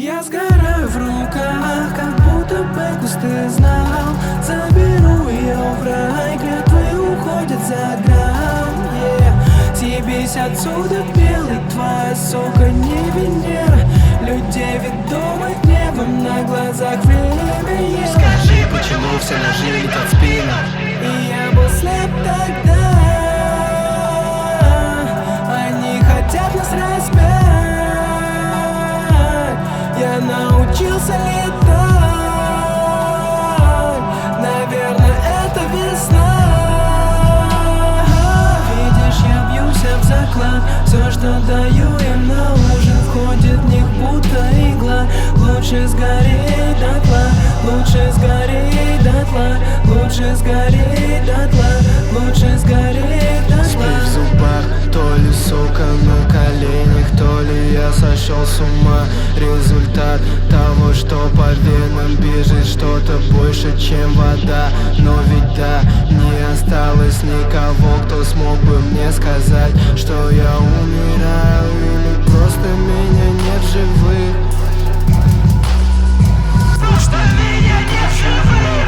Я сгораю в руках, как будто бы кусты знал. Заберу ее в рай, клятвы уходят за грань, Съебись отсюда, белый, твоя сука не Венера. Людей ведомых гневом на глазах время есть. Скажи, почему все ножи летят в спину? И я был слеп тогда. Они хотят нас распять. Я научился летать. Наверное, это весна. Видишь, я бьюсь об заклад. Все, что даю им на ужин, входит в них будто игла. Лучше сгореть дотла, лучше сгореть дотла, лучше сгореть дотла, лучше сгореть дотла. Спи в зубах, то ли сука на коленях, то ли я сошел с ума. Результат того, что по венам бежит что-то больше, чем вода. Но ведь да, не осталось никого, кто смог бы мне сказать, что я умираю или просто меня нет в живых. Просто меня нет в живых.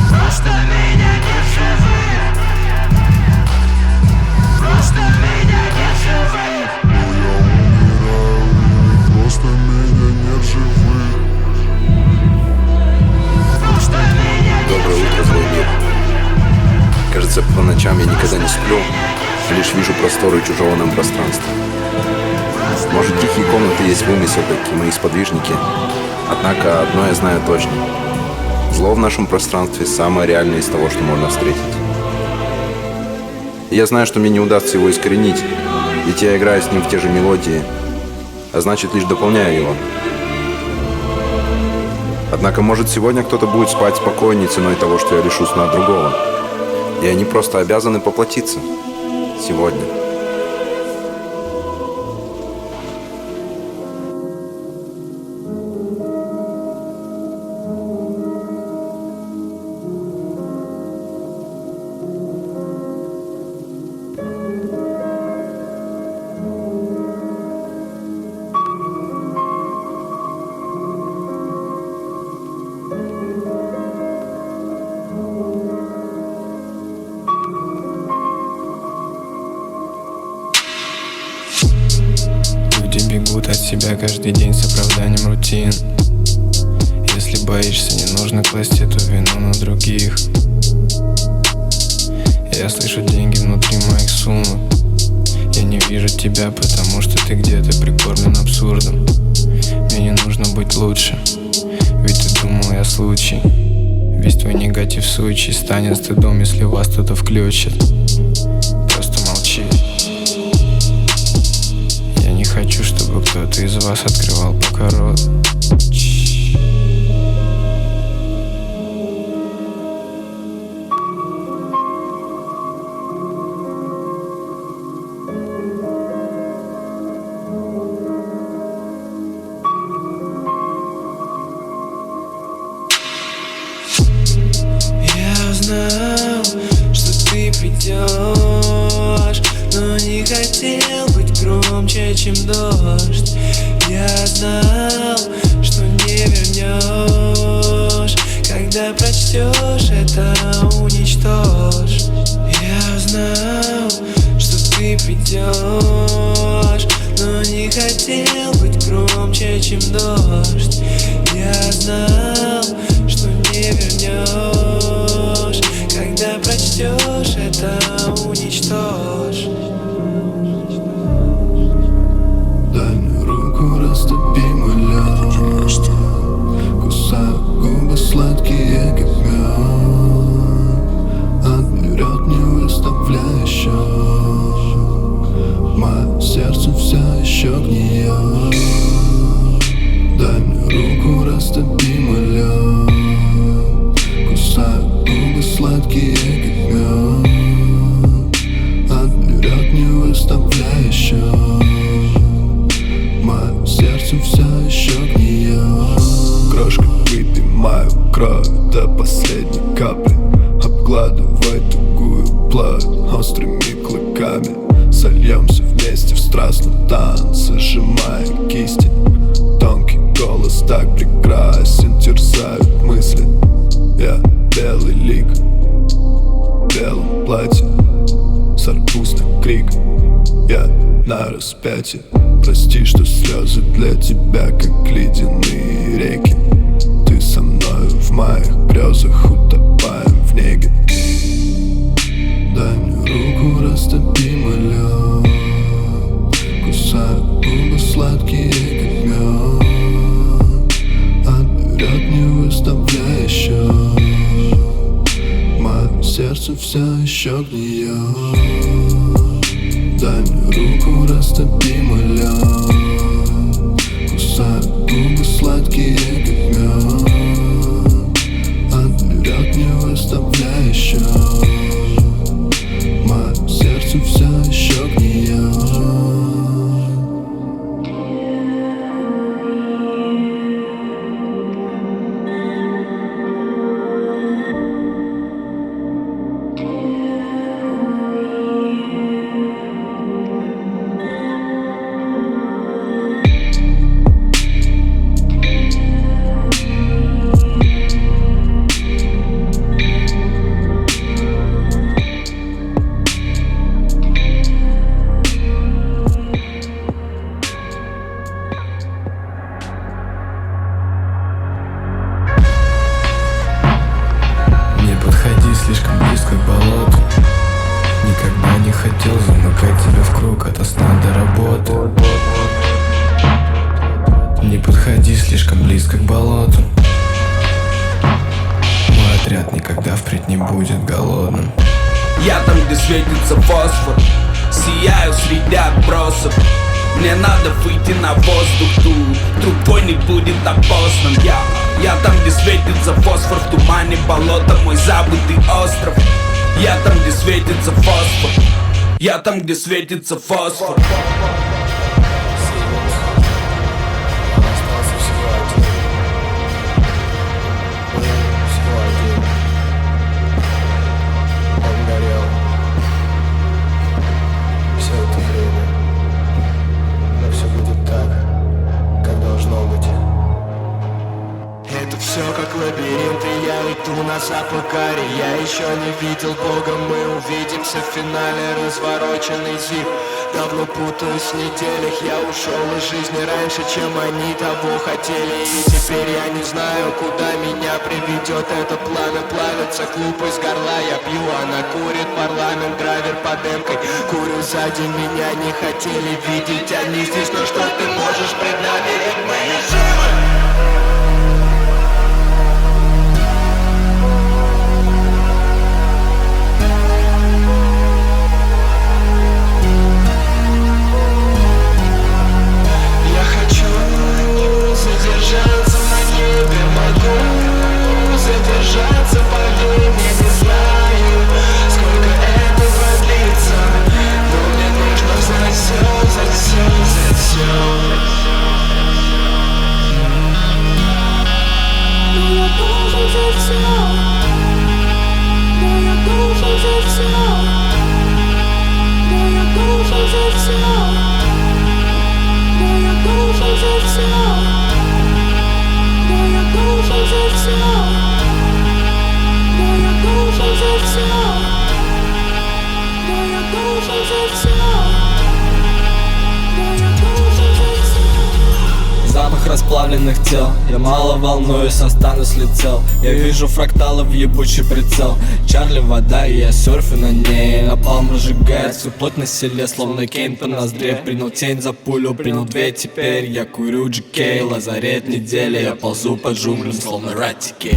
Просто меня нет в живых. Просто меня нет в живых. Просто меня нет в живых. Просто меня нет в живых. Доброе утро, злой мир. Кажется, по ночам я никогда не сплю, лишь вижу просторы чужого нам пространства. Может, тихие комнаты есть вымысел, как и мои сподвижники. Однако одно я знаю точно. Зло в нашем пространстве самое реальное из того, что можно встретить. И я знаю, что мне не удастся его искоренить, ведь я играю с ним в те же мелодии, а значит, лишь дополняю его. Однако, может, сегодня кто-то будет спать спокойнее ценой того, что я лишу сна другого. И они просто обязаны поплатиться. Сегодня. Люди бегут от себя каждый день с оправданием рутин. Если боишься, не нужно класть эту вину на других. Я слышу деньги внутри моих сумок. Я не вижу тебя, потому что ты где-то прикормлен абсурдом. Мне не нужно быть лучше, ведь ты думал, я случай. Весь твой негатив сучий станет стыдом, если вас кто-то включит. Просто молчи. Я не хочу, чтобы кто-то из вас открывал пока рот. Я знал, что ты придешь, но не хотел быть громче, чем дождь. Я знал, что не вернешь, когда прочтешь это, уничтожь. Я знал, что ты придешь, но не хотел быть громче, чем дождь. Я знал, что не вернешь, когда прочтешь это, уничтожь. Дай мне руку, растопи мой лед. Кусаю губы сладкие, как мед. Отберет, не выставляя счет. Мое сердце все еще гниет. Дай мне руку, растопи мой лед. Кусаю губы сладкие, как мед. Отберет, не выставляя счет. Мое сердце все еще гниет. Крошкой выпей мою кровь до последней капли. Обгладывай тугую плоть острыми клыками. Сольемся вместе в страстном танце, сжимая кисти. Я на распятии. Прости, что слезы для тебя как ледяные реки. Ты со мною в моих грезах, утопаем в неге. Дай мне руку, растопимый лед. Кусаю губы сладкие, как мед. Отберет, не выставляя счет. Мое сердце все еще гниет. Дай мне руку, растопимый лед. Кусаю губы сладкие, как мед. Отберет, не выставляя счет. Мое сердце все еще гниет. Слишком близко к болоту. Никогда не хотел замыкать тебя в круг от сна до работы. Не подходи слишком близко к болоту. Мой отряд никогда впредь не будет голодным. Я там, где светится фосфор, сияю среди отбросов. Мне надо выйти на воздух тут, другой не будет опознан. Я там, где светится фосфор, в тумане болота, мой забытый остров. Я там, где светится фосфор. Я там, где светится фосфор. Все как лабиринт, и я иду на запах гари. Я еще не видел Бога, мы увидимся в финале. Развороченный зиг, давно путаюсь в неделях. Я ушел из жизни раньше, чем они того хотели. И теперь я не знаю, куда меня приведет это пламя. Плавится клуб из горла, я пью, она курит. Парламент, драйвер под эмкой. Курю сзади, меня не хотели видеть они здесь. Но что ты можешь пред нами, ведь мы не живы. Запах расплавленных тел. Я мало волнуюсь, останусь ли цел. Я вижу фракталы в ебучий прицел. Чарли вода, и я серфю на ней. Напалм разжигает всю плоть на селе, словно Кейн по ноздре. Принял тень за пулю, принял две, теперь я курю GK. Лазарет недели, я ползу по джунглям, словно ратики.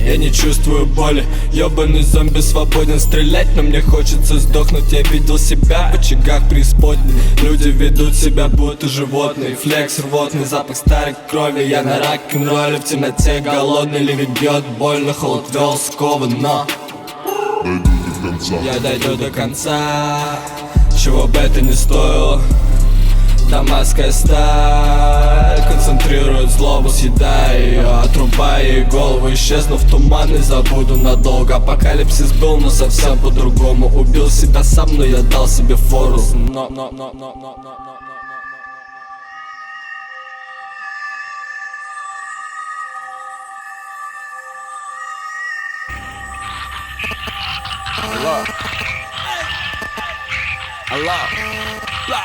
Я не чувствую боли, ёбаный зомби свободен стрелять, но мне хочется сдохнуть. Я видел себя в очагах преисподней. Люди ведут себя будто животные. Флекс рвотный, запах старой крови. Я на рок-н-ролле в темноте голодный. Ливень бьет больно, холод вел скован, но я дойду до конца, чего бы это ни стоило. Дамасская сталь концентрирует злобу, съедая ее, отрубая ей голову. Исчезну в туман и забуду надолго. Апокалипсис был, но совсем по-другому. Убил себя сам, но я дал себе фору. Allah. тепла.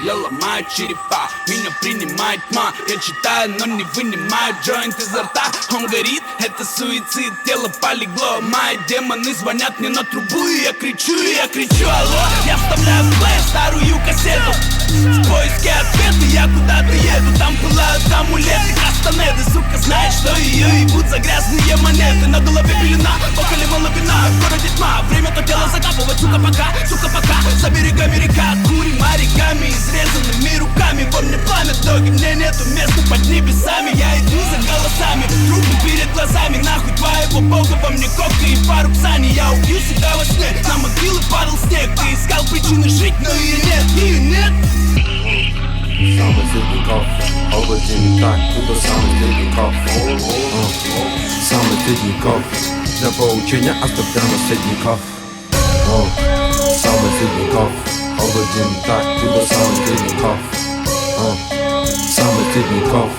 Я ломаю черепа, меня принимает тьма. Я читаю, но не вынимаю джойнт изо рта. Он горит, это суицид, тело полегло. Мои демоны звонят мне на трубу, и я кричу, алло. Я вставляю в плей старую кассету. В поиске ответа я куда-то еду. Там пылают амулеты, кастанеды. Сука знает, что ее ебут за грязные монеты. На голове пелена, около маловина, в городе тьма. Время то тело закапывать, сука пока. За берегами река, курим моряками, изрезанными руками. Во мне пламя доги, мне нету места под небесами. Я иду за голосами, трупы перед глазами. Нахуй твоего бога, во мне кока и пару псани. Я убью себя во сне, на могилы падал снег. Ты искал причины жить, но ее нет. Самый средний кофе, холодильник так, будто самый средний кофе. Самый средний кофе, для поучения оставляю наследников. Самый средний кофе, холодильник так, будто самый средний кофе. Самый средний кофе,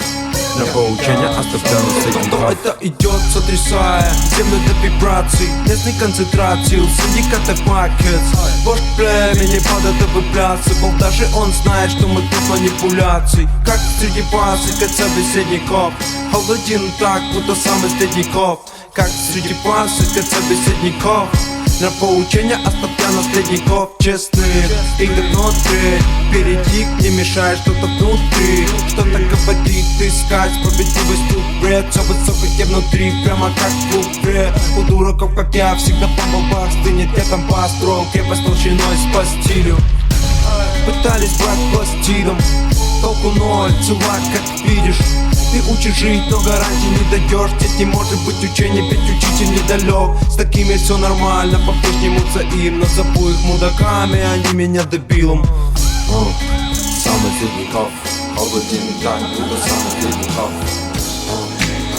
для поучения оставляю наследников. Это идет, сотрясая землю до вибраций, местной концентрации у синдиката Макетс. Вождь племени падает выплясывал. Даже он знает, что мы тут манипуляций. Как среди вас и собеседников. Холоден так, будто самый средников. Как среди вас и собеседников. Для поучения оставья наследников честных. Их внутри, перейти не мешает что-то внутри. Что-то говорит, искать справедливость тут бред. Все высоко где внутри, прямо как в клубе. У дураков, как я, всегда по бабах стынет. Я там построил крепость толщиной по стилю. Пытались брать пластидом, толку ноль, чувак, как видишь. Ты учишь жить, но гарантий не даешь. Здесь не может быть учения, ведь учитель недалек. С такими все нормально, по-прежнему взаимно. Зову их мудаками, они меня дебилом. Самый средний кофе, холодильник так, будто самый средний кофе.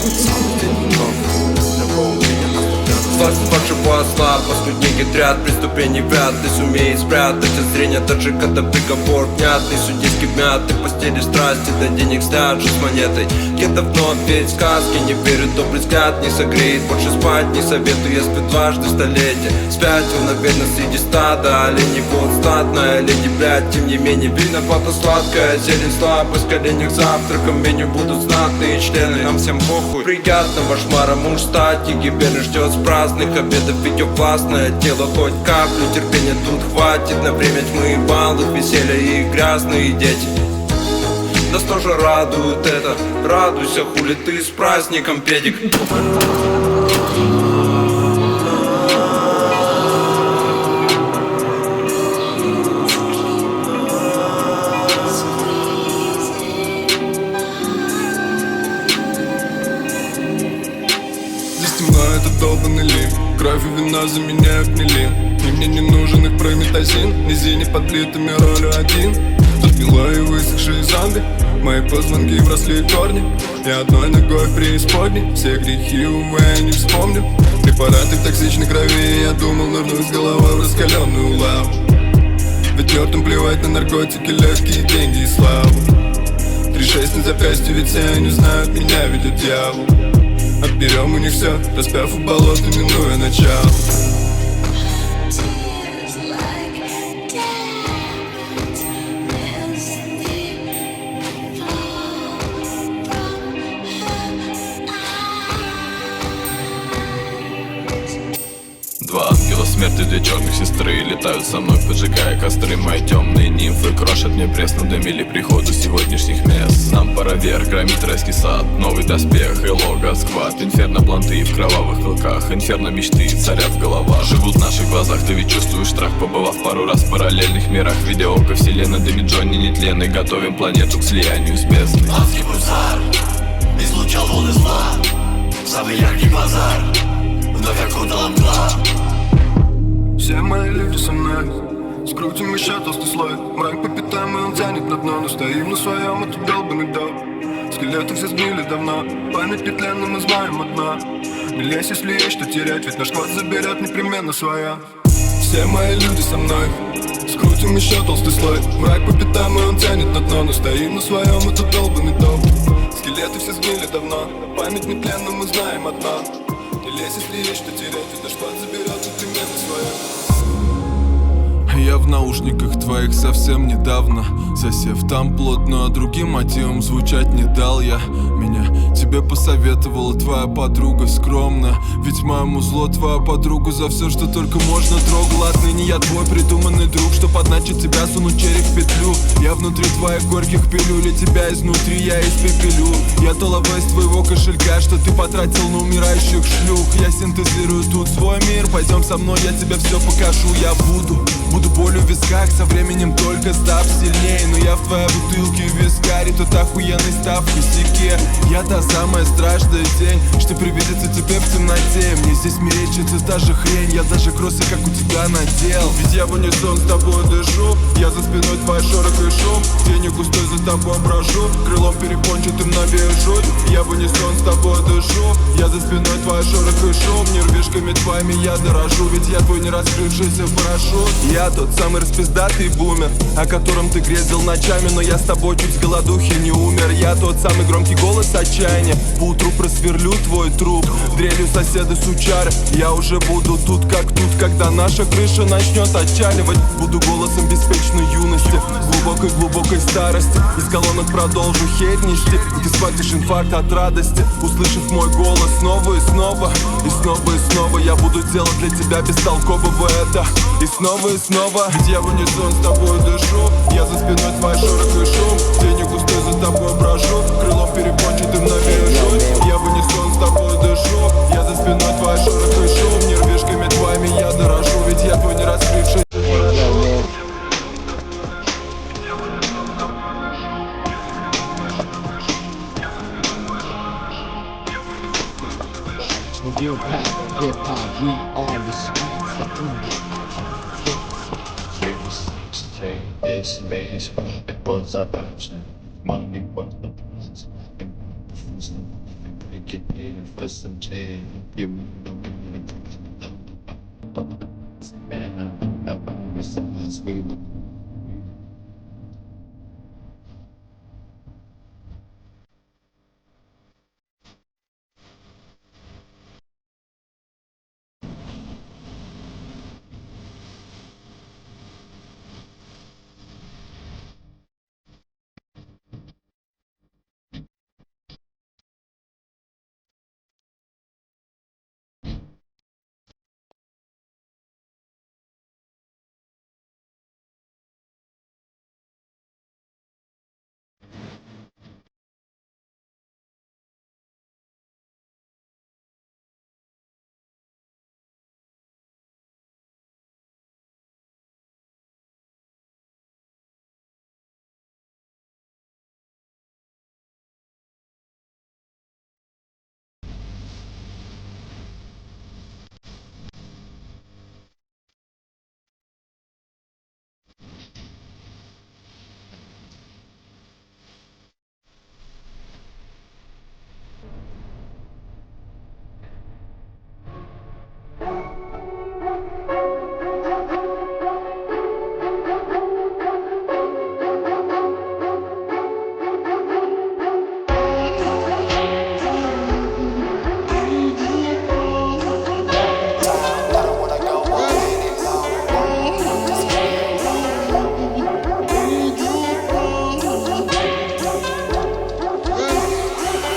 Самый средний кофе, для поучения оставляю. Власть вашего осла, последний гидрят, преступлений вряд ли сумеет спрятать от зрения, даже когда приговор внятный. Судейский вмятый, постели страсти, до денег стяжешь с монетой. Я давно верить в сказки, не верю, добрый взгляд не согреет. Больше спать не советую, я сплю дважды в столетие. Спятил, наверное, среди стада оленей, вот статная леди, блядь. Тем не менее, виновата сладкая зелень, слабость в коленях, завтраком меню будут знатные члены. Нам всем похуй, приятного шмара, муж стати, гибели ждет с праздных обедов, видео классное тело, хоть каплю терпения тут хватит. На время тьмы и баллов, веселья и грязные дети. Нас тоже радует это, радуйся, хули ты с праздником, педик. Это долбанный лим, кровь и вина за меня обмели. И мне не нужен их прометазин, низине подлитыми ролью один. Тут мило и высохшие зомби, мои позвонки вросли корни. Я одной ногой в преисподней, все грехи, увы, я не вспомню. Препараты в токсичной крови, я думал, нырнуть с головой в раскаленную лаву. Ведь мертвым плевать на наркотики, легкие деньги и славу. 3-6 на запястье, ведь все они знают, меня ведет дьявол. Отберем у них все, распяв в болото, минуя начало. Два ангела смерти, две черных сестры летают со мной, поджигая костры. Мои темные нимфы крошат мне пресс, но до мили приходу сегодняшних мест. Нам пора вверх, громит райский сад, новый доспех и лого сквад. Инферно планты в кровавых клыках, инферно мечты царят в головах. Живут в наших глазах, ты ведь чувствуешь страх, побывав пару раз в параллельных мирах. Видя око вселенной, дымит Джонни нетленный, готовим планету к слиянию с бездной. Адский пульсар излучал волны зла, самый яркий базар вновь окутала мгла. Все мои люди со мной, скрутим еще толстый слой. Мрак по пятам, и он тянет на дно. Но стоим на своем, это долбанный дом. Скелеты все сгнили давно, память нетленна, мы знаем одно. Не лезь, если есть что терять, ведь наш квад заберет непременно свое. Все мои люди со мной, скрутим еще толстый слой. Мрак по пятам, и он тянет на дно. Но стоим на своем, это долбанный дом. Скелеты все сгнили давно, память нетленна, мы знаем одно. Не лезь, если есть что терять, ведь наш квад заберет непременно свое. я в наушниках твоих совсем недавно, засев там плотно, а другим мотивом звучать не дал я. Меня тебе посоветовала твоя подруга скромно, ведь моему зло твоя подругу за все, что только можно трогала. Отныне я твой придуманный друг, что подначит тебя, сунуть череп в петлю. Я внутри твоих горьких пилюль, и тебя изнутри я испепелю. Я то лава из твоего кошелька, что ты потратил на умирающих шлюх. Я синтезирую тут свой мир, пойдем со мной, я тебе все покажу. Я буду болью в висках, со временем только став сильнее. Но я в твоей бутылке вискарь, тот охуенный став в косяке. Я та самая страшная тень, что привидится тебе в темноте. Мне здесь мерещится та же хрень, я даже кроссы как у тебя надел. Ведь я в унисон с тобой дышу, я за спиной твой шорох и шум. Тенью густой за тобой брожу, крылом перепончатым набежу. Я в унисон с тобой дышу, я за спиной твой шорох и шум. Нервишками твоими я дорожу, ведь я твой не раскрывшийся парашют. Я тот самый распиздатый бумер, о котором ты грезил ночами, но я с тобой чуть с голодухи не умер. Я тот самый громкий голос отчаяния, поутру просверлю твой труп дрелью соседа сучара. Я уже буду тут как тут, когда наша крыша начнет отчаливать. Буду голосом беспечной юности, глубокой старости. Из колонок продолжу хейт нести, ты схватишь инфаркт от радости, услышав мой голос снова и снова. И снова и снова я буду делать для тебя бестолкового это. И снова, ведь я в унисон с тобой дышу, я за спиной твой шорох и шум. Тенью густой за тобой брожу, крылом перепончатым навяжусь. Я в унисон с тобой дышу, я за спиной твой шорох и шум. Нервишками твоими я дорожу, ведь я твой не раскрывший. Hip-hop, we are the streets. Take this bass, it was up Money was the place. Make it in for some change. You man, I promise we will.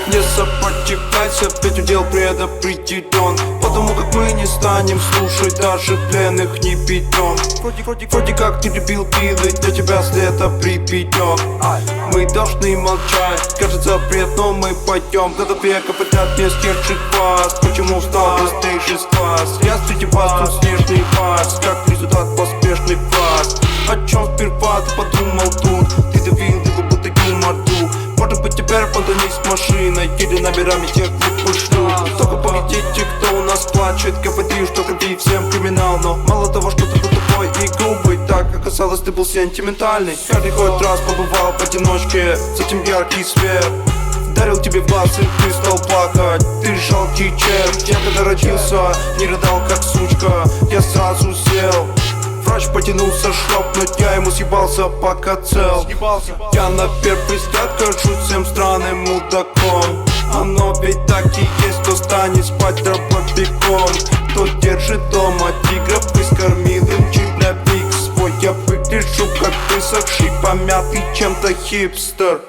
Не сопротивляйся, опять удел предопределен. Потому как мы не станем слушать даже пленных не бедем. Вроде как ты любил пилы, для тебя след припечет. Мы должны молчать, кажется бред, но мы пойдем. Годов века поднять мне скетчик вас. Почему встал быстрее из класс? Я среди вас тут снежный пас, как результат поспешный фраз. О чем сперва ты подумал тут? Ты давил, ты будто юмор дух. Может быть теперь понтанись с машиной или номерами тех выпущу. Только поведите, кто у нас плачет. Говори, что крови всем криминал. Но мало того, что ты был тупой и грубый, так оказалось, ты был сентиментальный. Каждый хоть раз побывал в одиночке, с этим яркий свет дарил тебе в глаз, и ты стал плакать. Ты жалкий червь. Я когда родился, не рыдал как сучка. Я сразу сел. Врач потянулся шлепнуть, я ему съебался, пока цел. Я на первый взгляд кажусь всем странным мудаком. Оно ведь так и есть, кто станет спать дробовиком. Кто держит дома тигров и скормил им черновик свой. помятый чем-то хипстер.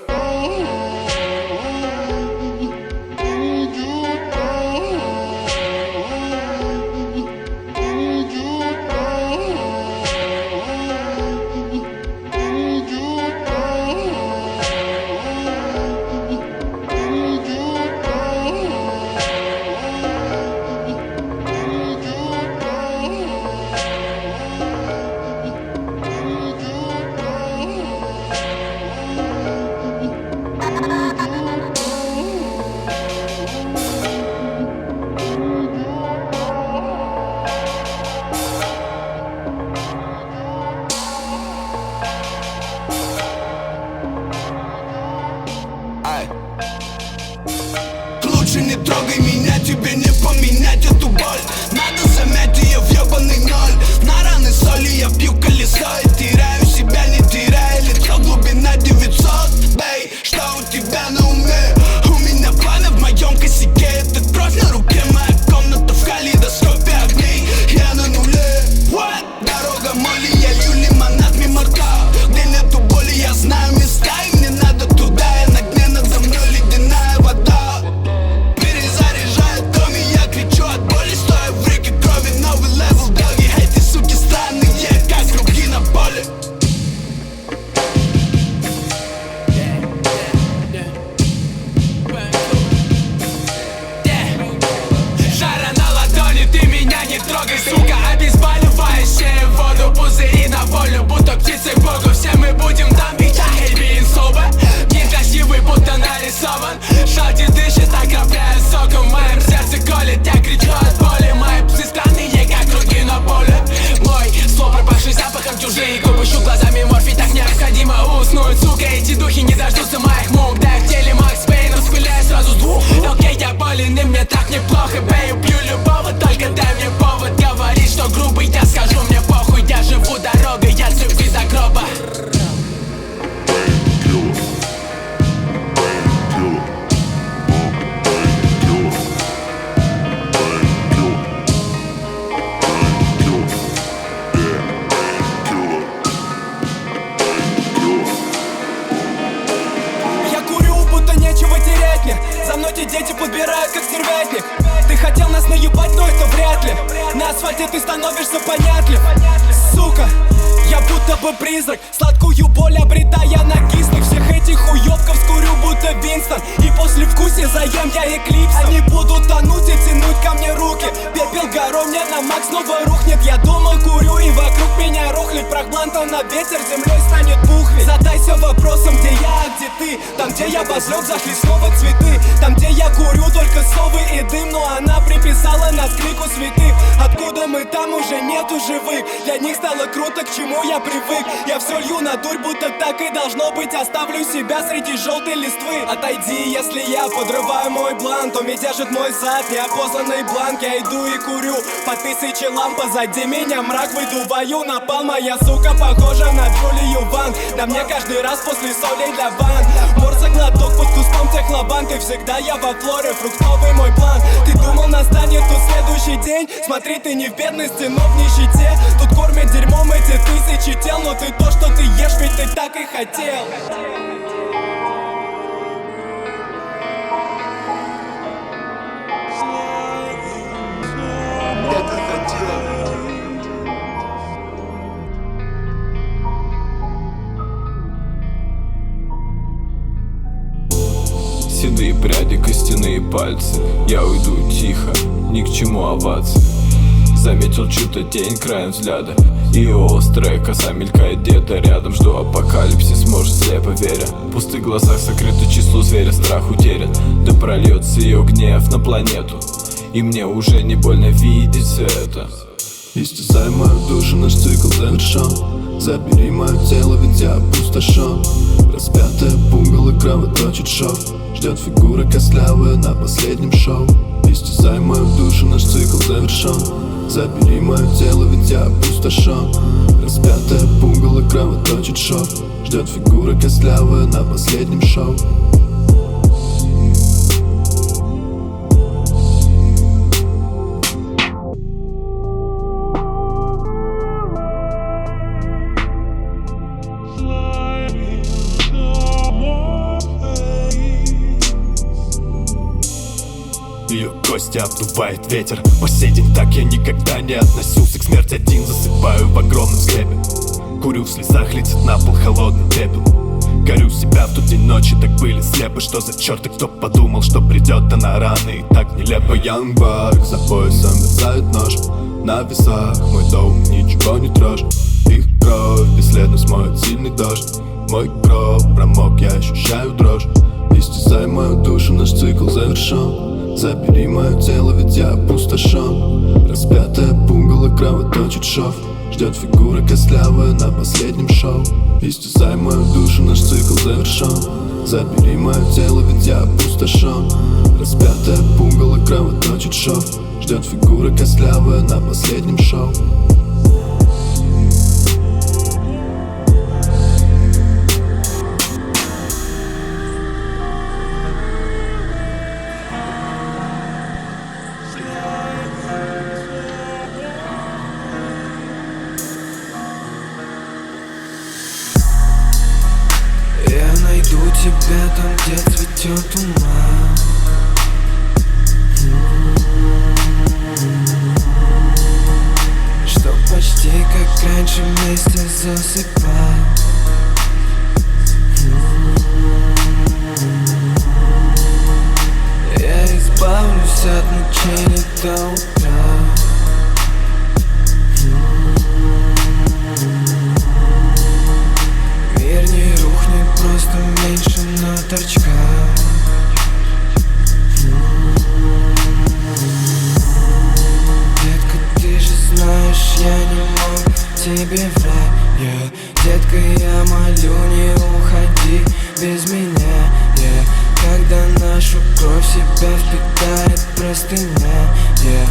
Лучше не трогай меня, тебе не поменять эту боль. Надо замять ее в ебаный ноль. На раны соли я пью колесо и теряю себя, не теряя лицо. Глубина 900, бей, что у тебя на уме? У меня пламя в моем косяке, это кровь на руке. Моя комната в калейдоскопе огней, я на нуле. What? Дорога моли, я лью лимонад мимо рта. Где нету боли, я знаю места, и мне надо туда. Я на дне, надо мной ледяная вода. Перезаряжает дом, и я кричу от боли, стоя в реке крови. Новый левел, доги, эти суки странные, как круги на поле. Жара на ладони, ты меня не трогай, сука. Обезболивающее воду, пузыри на волю, будто птицы к богу. Все мы будем там бить, being sober. Некрасивый, будто нарисован. Шалти дышит, окропляя соком. В моем сердце колет, я кричу от боли. Мои псы странные, как круги на поле. Мой слов, пропавший запахом, чужие губы. Щу глазами морфий, так необходимо уснуть. Сука, эти духи не дождутся моих мук. Да я в теле Макс Пейн, распыляю сразу с двух. Окей, я болен, и мне так неплохо. Бей, убью любого, только дай мне повод. Говорить, что грубый, я скажу, мне похуй. Я живу дорогой, я с любви до гроба. Я курю, будто нечего терять мне. За мной те дети подбирают, как стервятник. Ты хотел нас наебать, но это вряд ли. На асфальте ты становишься понятлив. Сука, я будто бы призрак. Сладкую боль обретая на кислых. Всех этих уёбков скурю, будто Винстон. И после вкуса заем я эклипсом. Они будут тонуть и тянуть ко мне руки. Пепел горой мне на макс снова рухнет. Я думал, курю, и вокруг меня рухлит. Проклантом на ветер, землей станет пухлей. Задайся вопросом, где я, а где ты. Там, где я возлег, зашли снова цветы. Там, где я курю, только совы и дым. Но она приписала нас к лику святых. Откуда мы, там уже нету живых. Для них стало круто, к чему я привык. Я все лью на дурь, будто так и должно быть. Оставлю себя среди желтой листвы. Отойди, если я подрываю мой план, то держит мой зад, неопознанный бланк. Я иду и курю по 1000 ламп. Позади меня мрак, выдуваю напал. Моя сука похожа на Джулию Ван. Да мне каждый раз после солей для ван. Морса глоток под кустом техлобанк. И всегда я во флоре, фруктовый мой план. Ты думал, настанет тут следующий день? Смотри, ты не в бедности, но в нищете. Тут кормят дерьмом эти 1000 тел. Но ты то, что ты ешь, ведь ты так и хотел. Седые пряди, костяные пальцы. Я уйду тихо, ни к чему овации. Заметил чью-то тень краем взгляда. Ее острая коса мелькает где-то рядом. Жду апокалипсис, может слепо веря. В пустых глазах сокрыто число зверя, страх утерян. Да прольется ее гнев на планету. И мне уже не больно видеть все это. Истязай мою душу, наш цикл завершен. Забери мое тело, ведь я опустошен. Распятая пугало кровоточит шов. Ждет фигура костлявая на последнем шоу. Истязай мою душу, наш цикл завершен. Забери мое тело, ведь я опустошен. Распятая пугало кровоточит шов. Ждет фигура костлявая на последнем шоу. Slide. ее кости обдувает ветер. По сей день так я никогда не относился к смерти. Один засыпаю в огромном склепе. Курю, в слезах летит на пол холодный пепел. Горю себя в тот день, ночи так были слепы. Что за черт, и кто подумал, что придет она рано и так нелепо. Young Buck, за поясом мерцает нож. На весах мой дом, ничего не трожь. Их кровь бесследно смоет сильный дождь. Мой гроб промок, я ощущаю дрожь. Истязай мою душу, наш цикл завершен. Забери мое тело, ведь я опустошен. Распятая пугало кровоточит шов. Ждет фигура костлявая на последнем шоу. Истязай мою душу, наш цикл завершен. Забери мое тело, ведь я опустошен. Распятая пугало кровоточит шов. Ждет фигура костлявая на последнем шоу. Найду тебя там, где цветет туман. Что почти как раньше вместе засыпать. Я избавлюсь от мучений до утра. Мир не рухнет, просто меньше на торчка. Детка, ты же знаешь, я не мог тебе врать, yeah. Детка, я молю, не уходи без меня, yeah. Когда нашу кровь себя впитает простыня, yeah.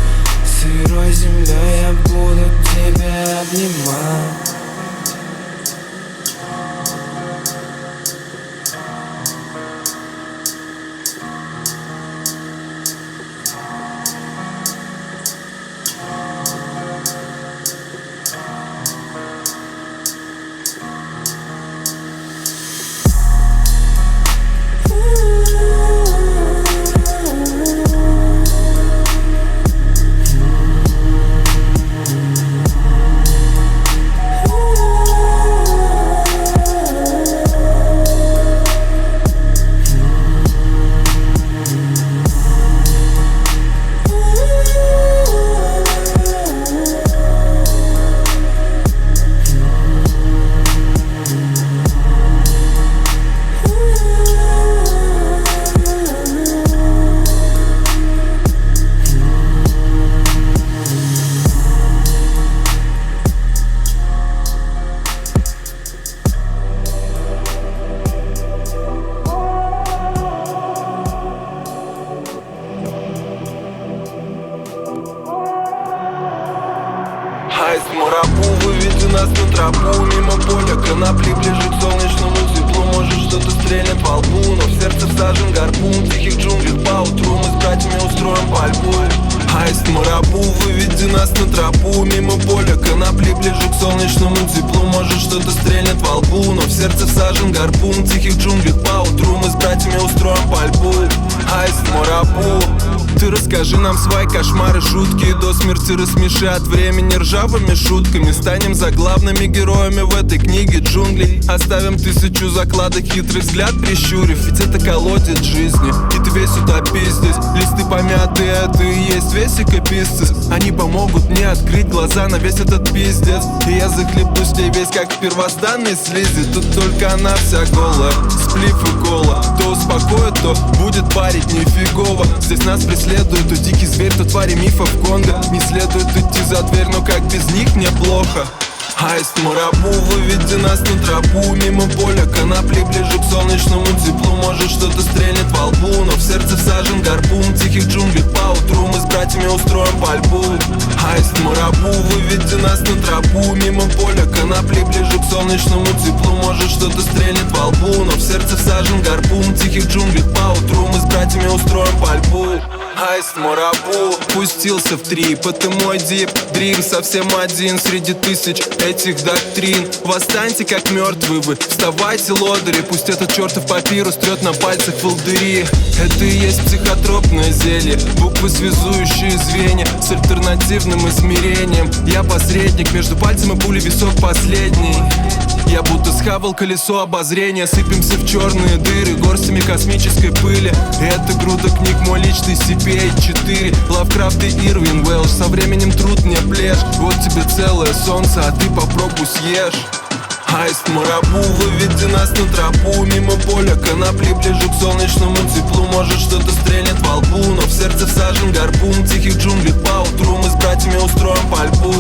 Сырой землей я буду тебя обнимать. Аист Марабу, выведи нас на тропу. Мимо поля конопли, ближе к солнечному теплу. Может что-то стрельнет во лбу, но в сердце всажен гарпун. В тихих джунглях поутру мы с братьями устроим пальбу. Аист Марабу, выведи нас на тропу. Мимо поля конопли, ближе к солнечному теплу. Может что-то стрельнет во лбу, но в сердце всажен гарпун. В тихих джунглях поутру мы с братьями устроим пальбу. Аист Марабу, ты расскажи нам свои кошмары, шутки, до смерти рассмеши от времени ржавыми шутками. Станем заглавными героями в этой книге джунглей. Оставим 1000 закладок, хитрый взгляд прищурив. Ведь это колодец жизни, и ты весь утопись здесь. Листы помятые, а ты и есть весь экописцис. Они помогут мне открыть глаза на весь этот пиздец. И я захлебнусь в ней весь как в первозданной слизи. Тут только она вся голая, сплив и кола. То успокоит, то будет парить нифигово. Здесь нас преследует то дикий зверь, то твари мифов Конго. Не следует идти за дверь, но как без них мне плохо. Аист Марабу, выведи нас на тропу. Мимо поля конопли, ближе к солнечному теплу. Может что-то стрельнет во лбу, но в сердце всажен гарпун. В тихих джунглях поутру мы с братьями устроим пальбу. Аист Марабу, выведи нас на тропу. Мимо поля конопли, ближе к солнечному теплу. Может что-то стрельнет во лбу, но в сердце всажен гарпун. В тихих джунглях поутру мы с братьями устроим пальбу. Аист Марабу. Пустился в трип, это мой дип дрим. Совсем один среди тысяч этих доктрин. Восстаньте, как мертвые вы, вставайте, лодыри. Пусть этот чертов папирус трет на пальцах волдыри. Это и есть психотропное зелье, буквы, связующие звенья с альтернативным измерением. Я посредник между пальцем и пулей, висок последний. Я будто схавал колесо обозрения. Сыпемся в черные дыры горстями космической пыли. Это груда книг, мой личный CPA-4. Лавкрафт и Ирвин Уэлш. Со временем труд мне плешь. Вот тебе целое солнце, а ты попробуй съешь. Аист Марабу, выведи нас на тропу. Мимо поля конопли, ближе к солнечному теплу. Может что-то стрельнет во лбу, но в сердце всажен гарпун. Тихих джунглей поутру мы с братьями устроим пальбу.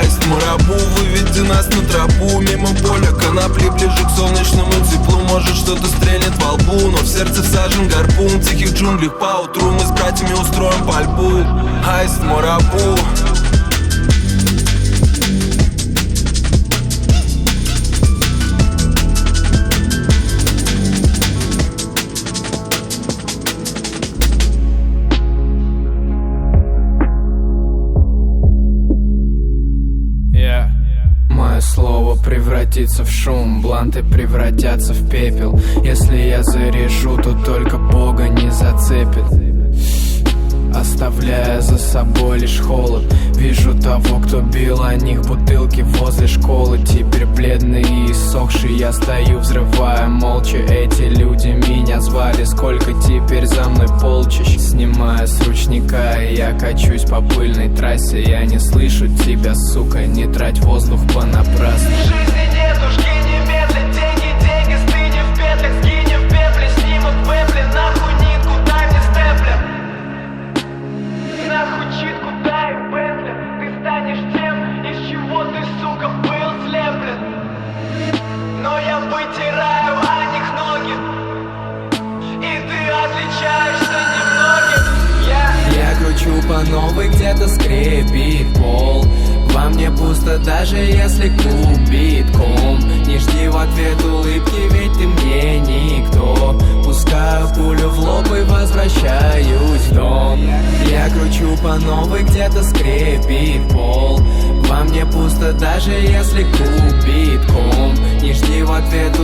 Аист Марабу, выведи нас на тропу. Мимо поля конопли, ближе к солнечному теплу. Может что-то стрельнет во лбу, но в сердце всажен гарпун. Тихих джунглей поутру мы с братьями устроим пальбу. Аист Марабу. Мое слово превратится в шум, бланты превратятся в пепел. Если я заряжу, то только Бога не зацепит, оставляя за собой лишь холод. Вижу того, кто бил о них бутылки возле школы. Теперь бледный и иссохший я стою, взрывая молча. Эти люди меня звали, сколько теперь за мной полчищ. Снимая с ручника, я качусь по пыльной трассе. Я не слышу тебя, сука, не трать воздух понапрасну. Жизни дедушки немедленно, деньги, стыни в петлях, сгини в пепле, снимок в пепле, нахуй нитку, дай мне степлер. Нахуй читку, дай Бентли. Ты станешь тем, из чего ты, сука, был слеплен. Но я вытираю о них ноги, и ты отличаешься немногим. Я кручу по новой, где-то скрипит пол. Во мне пусто, даже если клуб битком. Не жди в ответ улыбки, ведь ты мне никто. Пускаю пулю в лоб и возвращаюсь в дом. Я кручу по новой, где-то скрипит пол. Во мне пусто, даже если клуб битком. Не жди в ответ